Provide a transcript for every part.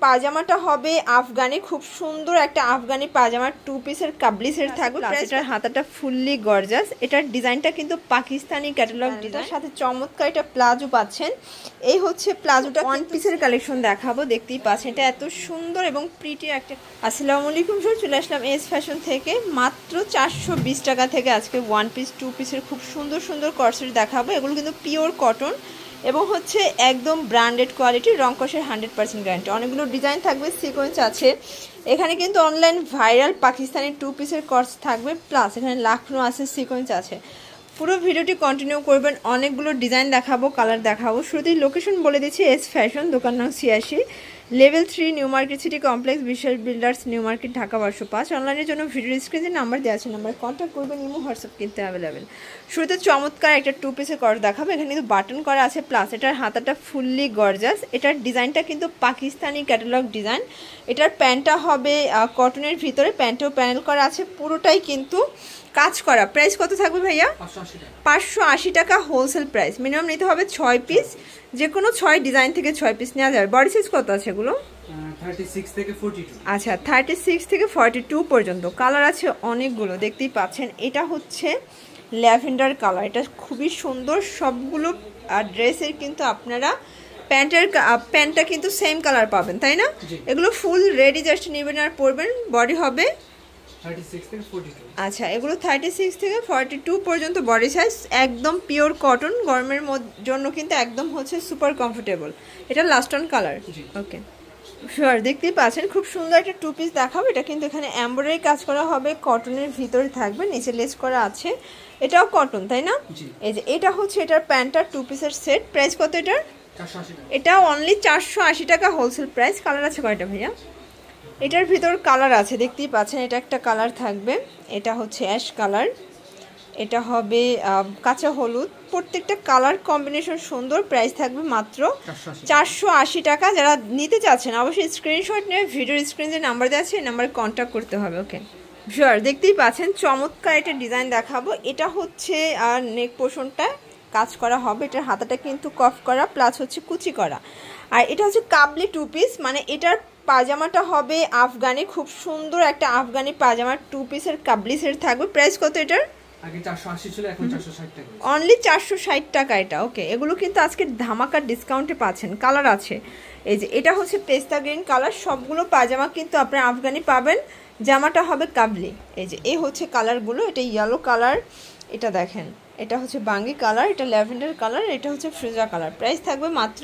পাজামাটা হবে আফগানি, খুব সুন্দর একটা আফগানি পাজামা, 2 পিসের কাবলি সেট থাকবে। এটার হাতাটা ফুললি গর্জাস। এটার ডিজাইনটা কিন্তু পাকিস্তানি ক্যাটালগ ডিজাইন, সাথে চমৎকার একটা প্লাজো পাচ্ছেন। এই হচ্ছে প্লাজোটা, 1 পিসের কালেকশন দেখাবো, দেখতেই পাচ্ছেন এটা এত সুন্দর এবং প্রিটি একটা। আসসালামু আলাইকুম স্যার, চলে আসলাম এস ফ্যাশন থেকে। মাত্র 420 টাকা থেকে আজকে 1 পিস 2 পিসের খুব সুন্দর সুন্দর কর্সেট দেখাবো। এগুলো কিন্তু পিওর কটন এবং হচ্ছে একদম ব্র্যান্ডেড কোয়ালিটি, রং কষের 100% গ্যারান্টি। অনেকগুলো ডিজাইন থাকবে, সিকোয়েন্স আছে এখানে, কিন্তু অনলাইন ভাইরাল পাকিস্তানি 2 পিসের কর্স থাকবে, প্লাস এখানে লাখনো আছে, সিকোয়েন্স আছে। পুরো ভিডিওটি কন্টিনিউ করবেন, অনেকগুলো ডিজাইন দেখাবো, কালার দেখাবো। শুরুতেই লোকেশন বলে দিচ্ছি, এস ফ্যাশন, দোকান নং 86, level 3, new market city complex, বিশ্বাস বিল্ডার্স, নিউ মার্কেট, ঢাকা 1205। অনলাইনের জন্য ভিডিও স্ক্রিনে নাম্বার দেওয়া আছে, নাম্বার কন্ট্যাক্ট করবেন, ইমো হোয়াটসঅ্যাপ কিনতে অ্যাভেলেবেল। শুরুতে চমৎকার একটা 2 পিসের কর্স দেখাবো। এখানে কিন্তু বাটন করা আছে, প্লাস এটার হাতাটা ফুললি গর্জাস। এটার ডিজাইনটা কিন্তু পাকিস্তানি ক্যাটালগ ডিজাইন। এটার প্যান্টটা হবে কটনের ভিতরে, প্যান্টেও প্যানেল করা আছে, পুরোটাই কিন্তু কাজ করা। প্রাইস কত থাকবে ভাইয়া? 580 টাকা হোলসেল প্রাইস। মিনিমাম নিতে হবে 6 পিস, যে কোনো 6 ডিজাইন থেকে 6 পিস নেওয়া যাবে। বডি সাইজ কত আছে এগুলো? 36 থেকে 42। আচ্ছা, 36 থেকে 42 পর্যন্ত। কালার আছে অনেকগুলো, দেখতেই পাচ্ছেন। এটা হচ্ছে ল্যাভেন্ডার কালার, এটা খুবই সুন্দর। সবগুলো ড্রেসের কিন্তু আপনারা প্যান্টটা কিন্তু সেম কালার পাবেন, তাই না? এগুলো ফুল রেডি, জাস্ট নেবেন আর পরবেন। বডি হবে 36 থেকে 42। আচ্ছা, এগুলো 36 থেকে 42 পর্যন্ত বডি সাইজ, একদম পিওর কটন, গরমের জন্য কিন্তু একদম হচ্ছে সুপার কমফোর্টেবল। এটা last on colour. Okay sure, দেখতেই পাচ্ছেন খুব সুন্দর একটা 2 পিস দেখাবো। এটা কিন্তু এখানে এমব্রয়ডারি কাজ করা হবে, কটনের ভিতরে থাকবে, নিচে লেস করা আছে। এটাও কটন, তাই না? এই যে এটা হচ্ছে এটার প্যান্টটা 2 পিসের সেট। প্রাইস কত এটার? 480 টাকা। এটা অনলি 480 টাকা হোলসেল প্রাইস। কালার আছে কয়টা ভাইয়া? এটার ভিতর কালার আছে, দেখতেই পাচ্ছেন। এটা একটা কালার থাকবে, এটা হচ্ছে অ্যাশ কালার, এটা হবে কাঁচা হলুদ। প্রত্যেকটা কালার কম্বিনেশন সুন্দর। প্রাইস থাকবে মাত্র 480 টাকা। যারা নিতে চাচ্ছেন অবশ্যই স্ক্রিনশট নিয়ে ভিডিওর স্ক্রিনে নাম্বার দেওয়া আছে, এই নাম্বারে কন্ট্যাক্ট করতে হবে। ওকে শিওর, দেখতেই পাচ্ছেন চমৎকার একটা ডিজাইন দেখাবো। এটা হচ্ছে নেক পোর্শনটা কাজ করা হবে, এটার হাতাটা কিন্তু কফ করা, প্লাস হচ্ছে কুচি করা। আর এটা হচ্ছে কাবলি 2 পিস, মানে এটার পাজামাটা হবে আফগানি, খুব সুন্দর একটা আফগানি পাজামা, 2 পিসের কাবলি সেট থাকবে। প্রাইস কত এটার? আগে 480 ছিল, এখন 460 টাকা। অনলি 460 টাকা এটা। ওকে, এগুলো কিন্তু আজকে ধামাকা ডিসকাউন্টে পাচ্ছেন। কালার আছে, এই যে এটা হচ্ছে পেস্তা গ্রিন কালার। সবগুলো পাজামা কিন্তু আপনারা আফগানি পাবেন, জামাটা হবে কাবলি। এই যে এই হচ্ছে কালারগুলো, এটা ইয়েলো কালার, এটা দেখেন, এটা হচ্ছে বাঙ্গি কালার, এটা ল্যাভেন্ডার কালার, এটা হচ্ছে ফ্রোজা কালার। প্রাইস থাকবে মাত্র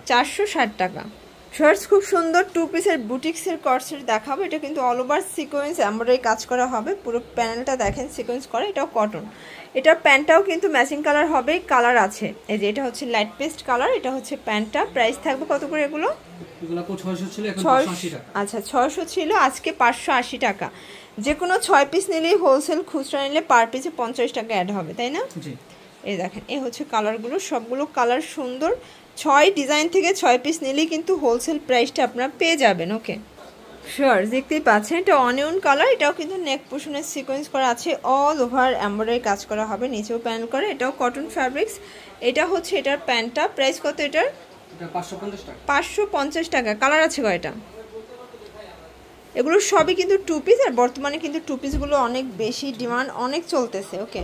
460 টাকা। শর্টস খুব সুন্দর 2 পিসের বুটিক্সের কর্সেট দেখাবো। এটা কিন্তু অল ওভার সিকোয়েন্স এমব্রয়ডারি কাজ করা হবে, পুরো প্যানেলটা দেখেন সিকোয়েন্স করা। এটাও কটন, এটার প্যান্টটাও কিন্তু ম্যাচিং কালার হবে, কালার আছে। এই যে এটা হচ্ছে লাইট পেস্ট কালার, এটা হচ্ছে প্যান্টটা। প্রাইস থাকবে কত করে এগুলো? এগুলো 600 ছিল, এখন 580 টাকা। আচ্ছা, 600 ছিল, আজকে 580 টাকা। যে কোনো 6 পিস নিলেই হোলসেল, খুচরা নিলে পার পিসে 50 টাকা অ্যাড হবে, তাই না? জি। এই দেখেন, এই হচ্ছে কালারগুলো, সবগুলো কালার সুন্দর। 6 ডিজাইন থেকে 6 পিস নিলেই কিন্তু হোলসেল প্রাইসটা আপনারা পেয়ে যাবেন। ওকে শিওর, দেখতেই পাচ্ছেন এটা অনিয়ন কালার। এটাও কিন্তু নেক পোর্শনের সিকোয়েন্স করা আছে, অল ওভার এমব্রয়ডারি কাজ করা হবে, নিচেও প্যানেল করে। এটাও কটন ফ্যাব্রিক্স। এটা হচ্ছে এটার প্যান্টটা। প্রাইস কত এটার? এটা 550 টাকা। 550 টাকা। কালার আছে কয়টা? এগুলো সবই কিন্তু 2 পিস, আর বর্তমানে কিন্তু 2 পিসগুলো অনেক বেশি ডিমান্ড, অনেক চলতেছে। ওকে,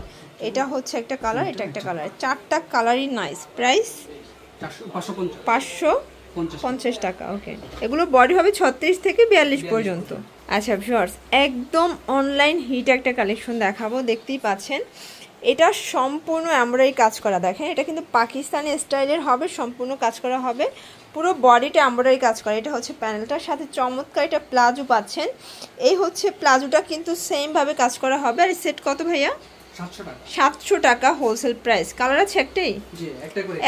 এটা হচ্ছে একটা কালার, এটা একটা কালার, 4টা কালারই নাইস। প্রাইস 550 টাকা। ওকে, এগুলো বডি হবে 36 থেকে 42 পর্যন্ত। আচ্ছা ভিউয়ার্স, একদম অনলাইন হিট একটা কালেকশন দেখাবো, দেখতেই পাচ্ছেন। এটা সম্পূর্ণ এমব্রয়ডারি কাজ করা, দেখেন এটা কিন্তু পাকিস্তানি স্টাইলের হবে, সম্পূর্ণ কাজ করা হবে, পুরো বডিটা এমব্রয়ডারি কাজ করা। এটা হচ্ছে প্যানেলটার সাথে চমৎকার এটা প্লাজো পাচ্ছেন। এই হচ্ছে প্লাজোটা কিন্তু সেম ভাবে কাজ করা হবে। আর সেট কত ভাইয়া? 700 টাকা হোলসেল প্রাইস। কালার আছে একটাই?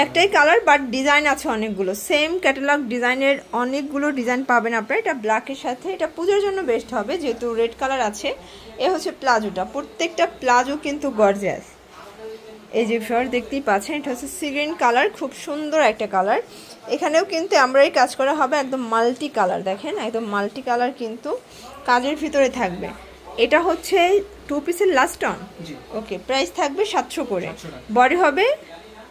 একটাই কালার, বাট ডিজাইন আছে অনেকগুলো, সেম ক্যাটালগ ডিজাইনের অনেকগুলো ডিজাইন পাবেন আপনারা। এটা ব্ল্যাকের সাথে, এটা পূজার জন্য বেস্ট হবে যেহেতু রেড কালার আছে। এ হচ্ছে প্লাজোটা, প্রত্যেকটা প্লাজো কিন্তু গর্জিয়াস। এই যে ফ্লোর দেখতেই পাচ্ছেন, এটা হচ্ছে সি গ্রিন কালার, খুব সুন্দর একটা কালার। এখানেও কিন্তু আমরাই কাজ করা হবে, একদম মাল্টি কালার, দেখেন একদম মাল্টি কালার কিন্তু কাজের ভিতরে থাকবে। এটা হচ্ছে 2 পিসের লাস্ট অন। ওকে, প্রাইস থাকবে 700 করে। বডি হবে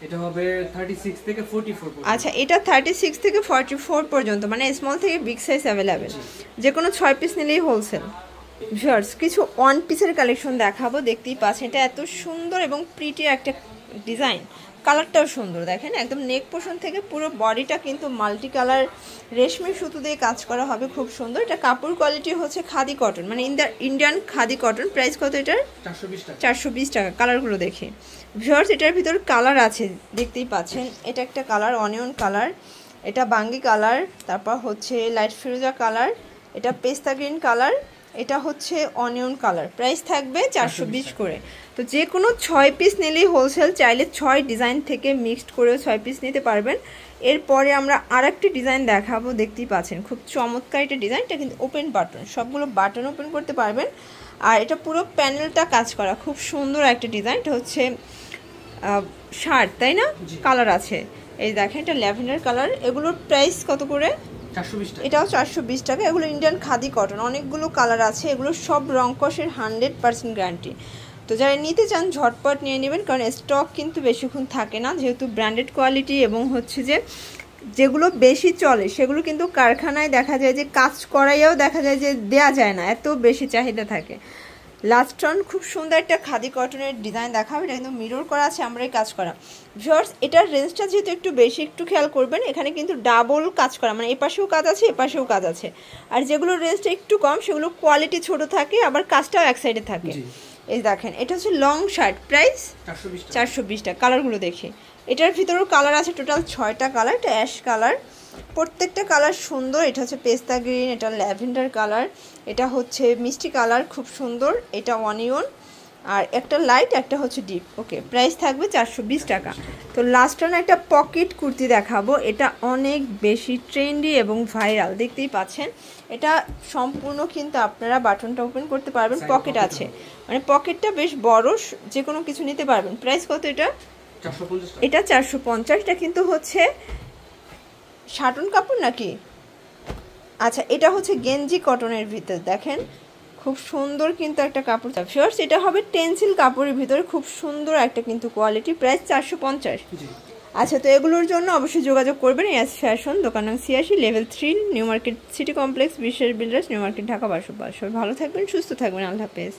এটা হবে 36 থেকে 44 পর্যন্ত। আচ্ছা, এটা 36 থেকে 44 পর্যন্ত, মানে স্মল থেকে বিগ সাইজ অ্যাভেলেবেল, যে কোনো 6 পিস নিলেই হোলসেল। ভিউয়ার্স, কিছু ওয়ান পিসের কালেকশন দেখাবো, দেখতেই পাচ্ছেন এটা এত সুন্দর এবং প্রিটি একটা ডিজাইন, কালারটাও সুন্দর। দেখেন একদম নেক পোর্শন থেকে পুরো বডিটা কিন্তু মাল্টি কালার রেশমি সুতো দিয়ে কাজ করা হবে, খুব সুন্দর। এটা কাপড় কোয়ালিটি হচ্ছে খাদি কটন, মানে ইন্ডিয়ান খাদি কটন। প্রাইস কত এটার? 420 টাকা। কালারগুলো দেখি ভিউয়ার্স, এটার ভিতর কালার আছে, দেখতেই পাচ্ছেন। এটা একটা কালার অনিয়ন কালার, এটা বাঙ্গি কালার, তারপর হচ্ছে লাইট ফিরোজা কালার, এটা পেস্তা গ্রিন কালার, এটা হচ্ছে অনিয়ন কালার। প্রাইস থাকবে 420 করে। তো যে কোনো 6 পিস নিলেই হোলসেল, চাইলে 6 ডিজাইন থেকে মিক্সড করেও 6 পিস নিতে পারবেন। এরপরে আমরা আরেকটি ডিজাইন দেখাবো, দেখতেই পাচ্ছেন খুব চমৎকার এটা ডিজাইনটা, কিন্তু ওপেন বাটন, সবগুলো বাটন ওপেন করতে পারবেন। আর এটা পুরো প্যানেলটা কাজ করা, খুব সুন্দর একটা ডিজাইন। এটা হচ্ছে শার্ট, তাই না? কালার আছে, এই দেখেন এটা ল্যাভেন্ডার কালার। এগুলোর প্রাইস কত করে? 420 টাকা। এটাও 420 টাকা। এগুলো ইন্ডিয়ান খাদি কটন, অনেকগুলো কালার আছে, এগুলো সব রং কষের 100% গ্যারান্টি। তো যারা নিতে চান ঝটপট নিয়ে নেবেন, কারণ স্টক কিন্তু বেশিক্ষণ থাকে না, যেহেতু ব্র্যান্ডেড কোয়ালিটি। এবং হচ্ছে যে যেগুলো বেশি চলে সেগুলো কিন্তু কারখানায় দেখা যায় যে কাজ করাইয়াও দেখা যায় যে দেয়া যায় না, এত বেশি চাহিদা থাকে। লাস্ট টার্ন খুব সুন্দর একটা খাদি কটনের ডিজাইন দেখাবে, এটা কিন্তু মিরর করা আছে, আমরাই কাজ করা। ভিউয়ার্স, এটার রেঞ্জটা যেহেতু একটু বেশি, একটু খেয়াল করবেন, এখানে কিন্তু ডাবল কাজ করা, মানে এপাশেও কাজ আছে এপাশেও কাজ আছে। আর যেগুলোর রেঞ্জটা একটু কম সেগুলো কোয়ালিটি ছোট থাকে, আবার কাজটাও এক সাইডে থাকে। এই দেখেন এটা হচ্ছে লং শার্ট, প্রাইস 420 টাকা। কালারগুলো দেখি, এটার ভিতরেও কালার আছে টোটাল 6টা কালার। এটা অ্যাশ কালার, প্রত্যেকটা কালার সুন্দর। এটা হচ্ছে পেস্তা গ্রিন, এটা ল্যাভেন্ডার কালার, এটা হচ্ছে মিষ্টি কালার, খুব সুন্দর। এটা অনিয়ন, আর একটা লাইট, একটা হচ্ছে ডিপ। ওকে, প্রাইস থাকবে 420 টাকা। তো লাস্ট টাইম একটা পকেট কুর্তি দেখাবো, এটা অনেক বেশি ট্রেন্ডি এবং ভাইরাল, দেখতেই পাচ্ছেন। এটা সম্পূর্ণ কিন্তু আপনারা বাটনটা ওপেন করতে পারবেন, পকেট আছে, মানে পকেটটা বেশ বড়, যে কোনো কিছু নিতে পারবেন। প্রাইস কত এটা? 450 টাকা। এটা 450। এটা কিন্তু হচ্ছে শাটন কাপড় নাকি? আচ্ছা, এটা হচ্ছে গেঞ্জি কটনের ভিতর, দেখেন খুব সুন্দর কিন্তু একটা কাপড়। ভিউয়ার্স, এটা হবে টেন্সিল কাপড়ের ভিতরে, খুব সুন্দর একটা কিন্তু কোয়ালিটি। প্রাইস 450। আচ্ছা, তো এগুলোর জন্য অবশ্যই যোগাযোগ করবেন এস ফ্যাশন, দোকান নং 86, level 3, new market city complex, বিশ্বাস বিল্ডার্স, নিউ মার্কেট, ঢাকা 1222। সবাই ভালো থাকবেন, সুস্থ থাকবেন, আল্লাহ হাফেজ।